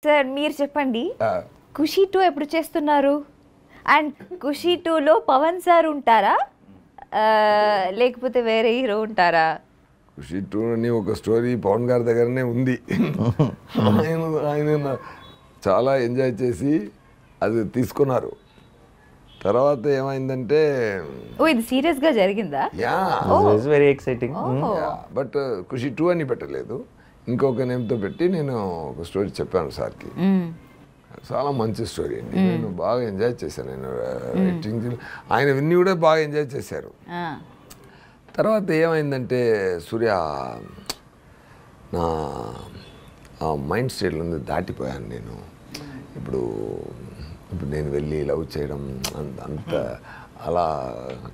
Sir మీరు చెప్పండి, ఆ, ఖుషి 2 ఎప్పుడు చేస్తున్నారు? అండ్ ఖుషి 2లో పవన్ సార్ ఉంటారా లేకపోతే వేరే హీరో ఉంటారా? ఖుషి 2 అని ఒక స్టోరీ పవన్ గారి దగ్గరనే ఉంది. ఆయన చాలా ఎంజాయ్ చేసి అది తీసుకున్నారు. తర్వాత ఏమైందంటే ఓ ఇది సీరియస్ గా జరిగిందా? Yeah very exciting. బట్ ఖుషి 2 అని పెట్టలేదు, ఇంకొక నేమ్తో పెట్టి నేను ఒక స్టోరీ చెప్పాను సార్కి. చాలా మంచి స్టోరీ అండి, నేను బాగా ఎంజాయ్ చేశాను. నేను రైటింగ్ ఆయన విన్ని కూడా బాగా ఎంజాయ్ చేశారు. తర్వాత ఏమైందంటే సూర్య నా మైండ్ స్టేట్లో దాటిపోయాను నేను. ఇప్పుడు నేను వెళ్ళి లవ్ చేయడం అంత అలా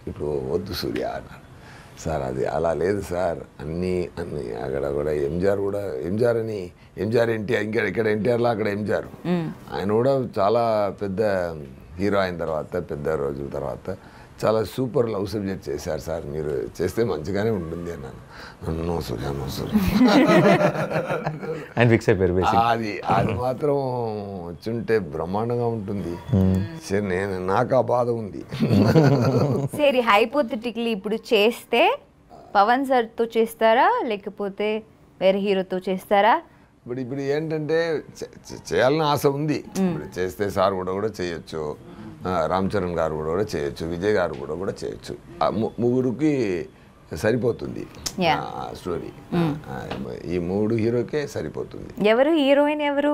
ఇప్పుడు వద్దు సూర్య అన్నాడు. సార్ అది అలా లేదు సార్, అన్నీ అక్కడ కూడా ఎంజిఆర్ ఎన్టీఆర్ ఇక్కడ ఎన్టీఆర్లో అక్కడ ఎంజిఆర్ ఆయన కూడా చాలా పెద్ద హీరో అయిన తర్వాత పెద్ద రోజుల తర్వాత చాలా సూపర్ లవ్ సబ్జెక్ట్ చేశారు సార్, మీరు చేస్తే మంచిగానే ఉంటుంది అన్నాను. నో సూర్య అండ్ ఫిక్స్ అయిపోయారు. అది మాత్రం వచ్చుంటే బ్రహ్మాండంగా ఉంటుంది. సరే నాకు ఆ బాధ ఉంది. సరే హైపోథెటికల్లీ ఇప్పుడు చేస్తే పవన్ సార్తో చేస్తారా లేకపోతే వేరే హీరోతో చేస్తారా? ఇప్పుడు ఏంటంటే చేయాలని ఆశ ఉంది. ఇప్పుడు చేస్తే సార్ కూడా చేయొచ్చు, రామ్ చరణ్ గారు కూడా చేయొచ్చు, విజయ్ గారు కూడా చేయొచ్చు. ముగ్గురికి సరిపోతుంది స్టోరీ. ఈ 3 హీరోకే సరిపోతుంది. ఎవరు హీరోయిన్ ఎవరు?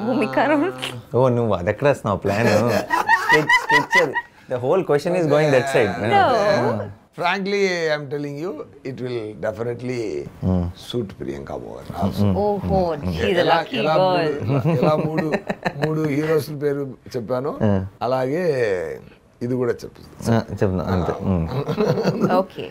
భూమిక. ఓ నువ్వు అదెక్కడ వస్తున్నావు plan? The whole question is going that side. Frankly, I'm telling you, it will definitely suit Priyanka Mohan also. ఓహో షీస్ ఎ లక్కీ గర్ల్. ఎలా మూడు హీరోస్ పేరు చెప్పాను అలాగే ఇది కూడా చెప్తాను. చెప్తున్నా అంతే. ఓకే